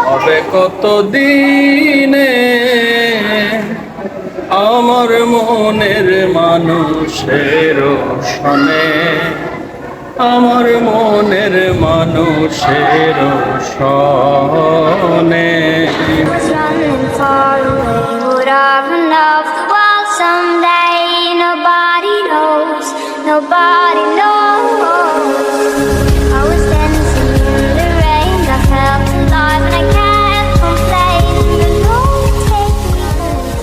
হবে কত দিনে আমার মনের মানুষের শোনে, আমার মনের মানুষের শোনে। Was running far away, would I run off the wall someday? Nobody knows, nobody knows. I was dancing in the rain, I felt alive and I can't complain. You know, take me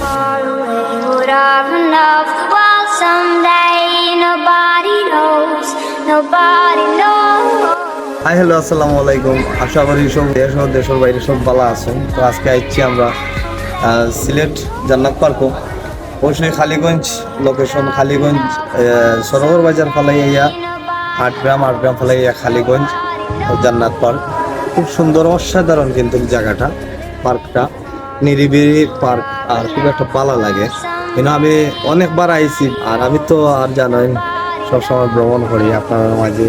far away, would I run off the wall someday? Nobody knows, nobody knows. Hi hello, আসসালামু আলাইকুম। আশা করি সব দেশ ও দেশের বাইরে সব ভালো আছেন। তো আজকে আসছি আমরা সিলেট জান্নাত পার্কও, অবশ্যই খালিগঞ্জ লোকেশন, খালিগঞ্জ সরোবর বাজার ফালাইয়া 8 গ্রাম ফালাইয়া খালিগঞ্জ জান্নাত পার্ক। খুব সুন্দর অসাধারণ কিন্তু জায়গাটা, পার্কটা নিরিবিলি পার্ক, আর খুব একটা ভালো লাগে। কিন্তু আমি অনেকবার আইছি, আর আমি তো আর জানেন সবসময় ভ্রমণ করি, আপনার মাঝে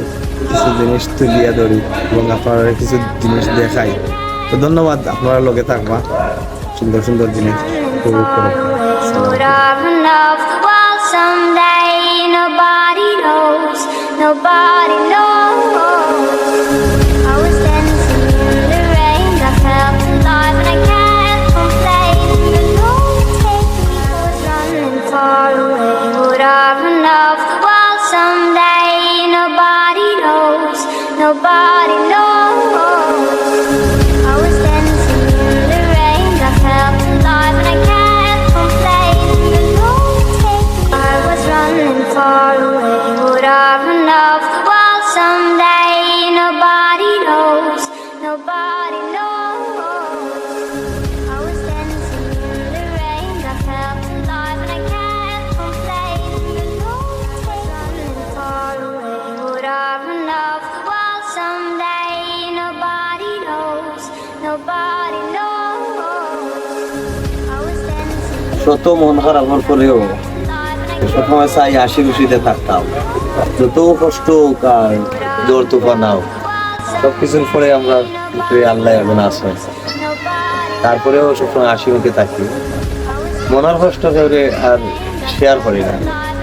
কিছু জিনিস তুলিয়া ধরি এবং আপনারা কিছু জিনিস দেখাই। তো ধন্যবাদ, আপনারা লগে থাকবা, সুন্দর সুন্দর জিনিস উপভোগ করো। Would I run off the wall someday? Nobody knows, nobody knows. I was dancing in the rain, I felt alive and I can't complain. You know, take me, I was running far away. Would I run off the wall someday? Nobody knows, nobody knows. I was dancing in the rain, I felt alive and I can't complain. You know, take me, I was running far away. Would I run off the wall someday? Nobody knows, nobody knows. I was dancing in the rain, I felt alive and I can't complain. You know, take me, running far away. Would I run off the wall someday? Nobody knows, nobody knows. I was dancing শত মন খারাপ হওয়ার পরেও সবসময় চাই হাসি খুশিতে থাকতাম, যত কষ্ট হোক আর জোর তুফান হোক, সব কিছুর পরে আমরা আল্লাহ এখন আসবেন, তারপরেও সবসময় হাসি মুখে থাকি। মনের কষ্ট করে আর শেয়ার করি না,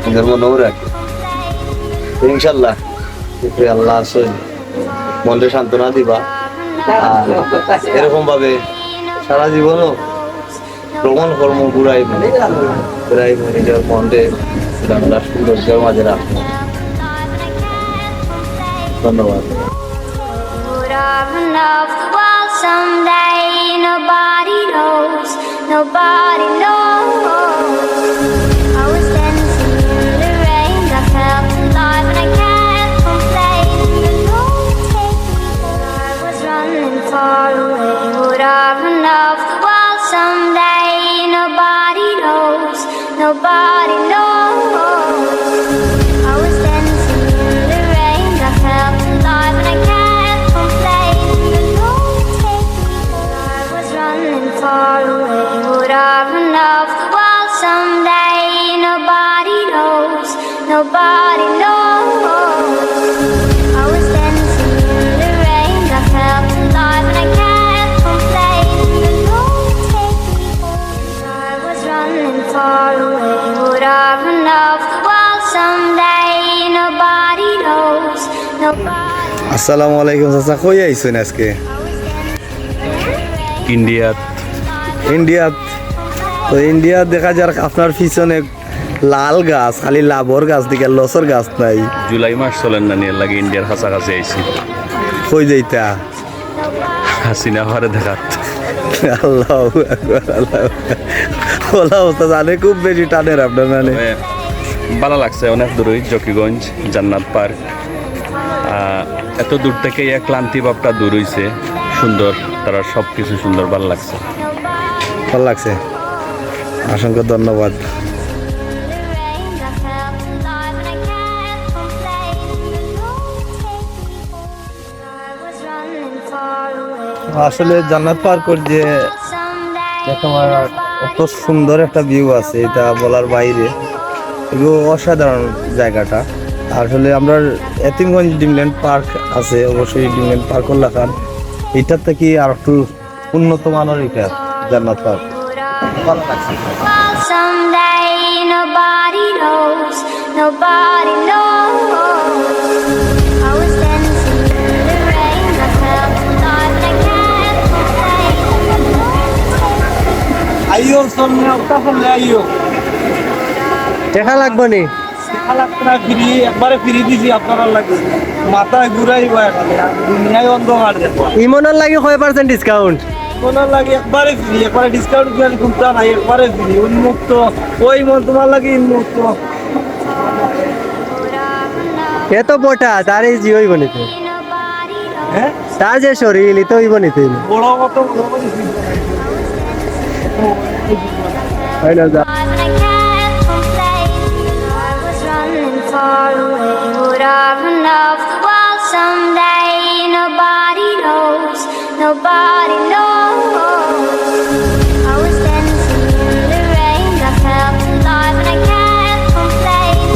নিজের মনেও রাখি। ইনশাল্লাহ আল্লাহ আসেন, মনকে সান্ত্বনা দিবা, আর এরকম ভাবে সারা জীবনও ভ্রমণ কর্ম ঘুরাই নিজের মনকে আমরা সৌন্দর্যের মাঝে রাখবো। ধন্যবাদ। Would I run off the wall someday? Nobody knows, nobody knows. I was dancing in the rain, I felt alive and I can't complain. You know, take me, I was running far away. Would I run off the wall someday? Nobody knows, nobody knows. I was dancing in the rain, I felt alive and I can't complain. You know, take me, I was running far away. Would I run off the wall someday? Nobody knows, nobody knows. I was dancing in the rain, I felt alive and I can't complain. You know, take me, I was running far away. Would I run off the wall someday? Nobody knows, nobody. আসসালামু আলাইকুম চাচা, কই আইছেন আজকে? ইন্ডিয়াত। তো India দেখা যাক আপনার পিছনে লাল গাছ, খালি লাভর গাছ দিকে, লসর গাছ নাই। জুলাই মাস চলেন না নিয়ে লাগে ইন্ডিয়ার কাছাকাছি আইছি, কই যাইতা? হাসিনা ঘরে দেখাত। আল্লাহ ওলা অবস্থা জানে, খুব বেশি টানের আপনার মানে। ভালো লাগছে, অনেক দূরই জকিগঞ্জ জান্নাত পার্ক। এত দূর থেকে এক ক্লান্তি ভাবটা দূর হইছে, সুন্দর, তারা সব কিছু সুন্দর, ভালো লাগছে। ভালো লাগছে, অসংখ্য ধন্যবাদ। আসলে জান্নাত পার্কের যে তোমার অত সুন্দর একটা ভিউ আছে, এটা বলার বাইরে, এগুলো অসাধারণ জায়গাটা। আসলে আমরা এতিমগঞ্জ ড্রিমল্যান্ড পার্ক আছে, অবশ্যই ড্রিমল্যান্ড পার্ক লেখান, এটার থেকে আর একটু উন্নত মানের এটা জান্নাত পার্ক। ভালো লাগছে। Well, someday nobody knows, nobody knows. I was dancing in the rain, I felt alive like I can't complain. আইও সামনে ওটা ফলে আইও। দেখা লাগবে নি খালাকরা ফ্রি একবারে ফ্রি দিছি আপনারা লাগে মাথায় ঘুরাইবা খালি দুনিয়ায় অন্ধকার দেখো। ইমনের লাগে কয় % ডিসকাউন্ট? ওনার লাগে একবারে ফ্রি, একবারে ডিসকাউন্ট কি কোনটা নাই, একবারে ফ্রি উন্মুক্ত। ওই মন তোমার লাগে উন্মুক্ত। এত বটা তার এই জি হইব নিতে, Nobody knows. হ্যাঁ তার যে শরীর তো হইব নিতে বড় কত বড় করে ফ্রি। হয় না যা Alive and I can't complain. I was running far away. Would I run off the wall someday? Nobody knows. Nobody knows. I was dancing in the rain. I felt alive and I can't complain.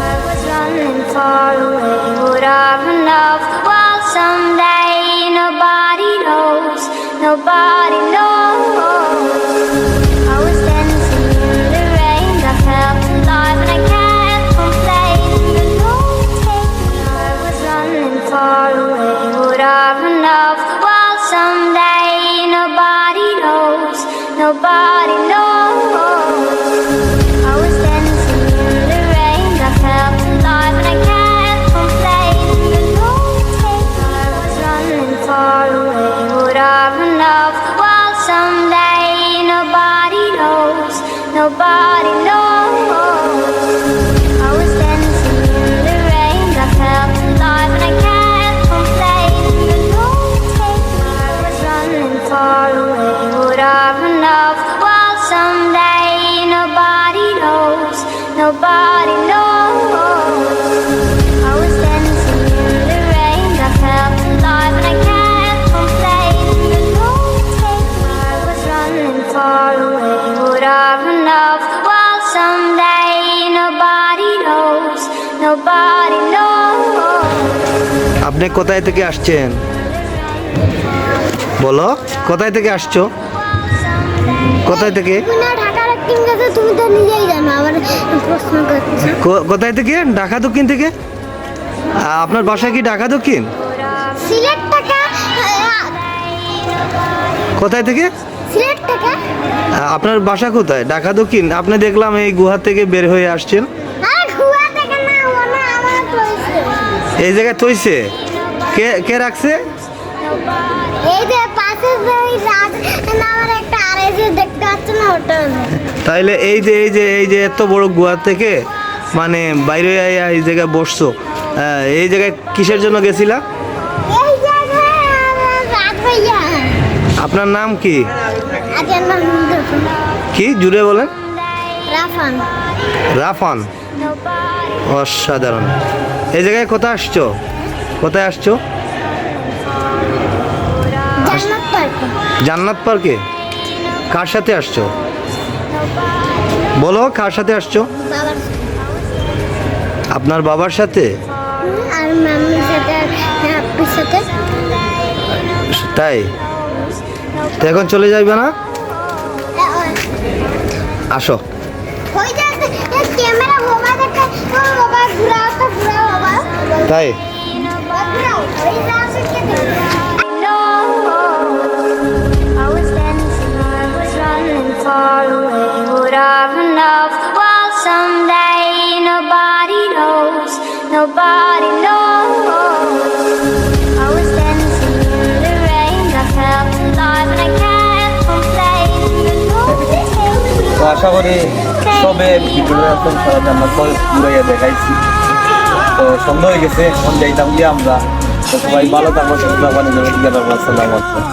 I was running far away. Would I run off the wall someday? Nobody knows. Nobody knows. I was dancing in the rain, I felt alive and I can't complain. I was running far away, would I run off the wall someday? Nobody knows, nobody knows. I was dancing in the rain, I felt alive and I can't complain. I was running far away, would I run off the wall someday? Nobody knows, nobody knows. I was dancing in the rain, I felt alive and I can't complain. I was running far away, would I run off the wall someday? Nobody knows, nobody knows. I was dancing in the rain, I felt alive and I can't complain. I was running far away, would I run off the wall someday? Nobody knows, nobody knows. আপনি কোথায় থেকে আসছেন বলো, কোথায় থেকে আসছো? কোথায় থেকে? না ঢাকার একদিন গেছে, তুমি তো নিজেই জানো, আবার প্রশ্ন করছো। কোথায় থেকে? ঢাকা দক্ষিণ থেকে। আপনার বাসা কি ঢাকা দক্ষিণ? সিলেট টাকা, কোথায় থেকে? সিলেট টাকা। আপনার বাসা কোথায়? ঢাকা দক্ষিণ। আপনি দেখলাম এই গুহা থেকে বের হয়ে আসছেন। আর গুয়া টাকা না, ও না আমার কইছে। এই জায়গায় থইছে কে? কে রাখছে? এই যে পাশে যে ওই রাত আমার একটা আড়াইশো দেখতে পাচ্ছ না, ওটা। তাইলে এই যে এত বড় গুহা থেকে মানে বাইরে আইয়া এই জায়গায় বসছো, এই জায়গায় কিসের জন্য গেছিলা? এই জায়গায় আমার রাত ভাইয়া। আপনার নাম কি? আজ আমার দেখুন কি জুড়ে বলেন? রাফান। রাফান, অসাধারণ। এই জায়গায় কোথায় আসছো? কোথায় আসছো? জান্নাত পার্ক। জান্নাত পার্কে। কার সাথে আসছো বলো, কার সাথে আসছো? বাবার আপনার বাবার সাথে? আর মাম্মির সাথে আর আপ্পির সাথে। তাই তো এখন চলে যাইবে না? আসো। ওই যে ক্যামেরা বাবা দেখে, ও বাবা ঘুরাও তো ঘুরাও বাবা। তাই ঘুরাও ওই রাস্তাকে দেখো। I was dancing, I was running far away. Would I run off the wall someday? Nobody knows, nobody knows. I was dancing in the rain, I felt alive and I can't complain. তো আশা করি সবে ভিডিওটা এখন সারা জান্নাত park ঘুরাইয়া দেখাইছি। তো সন্ধ্যা হয়ে গেছে, এখন যাইতাম গিয়ে আমরা। তো সবাই ভালো থাকবো, সুস্থ থাকবেন। আসসালামু আলাইকুম।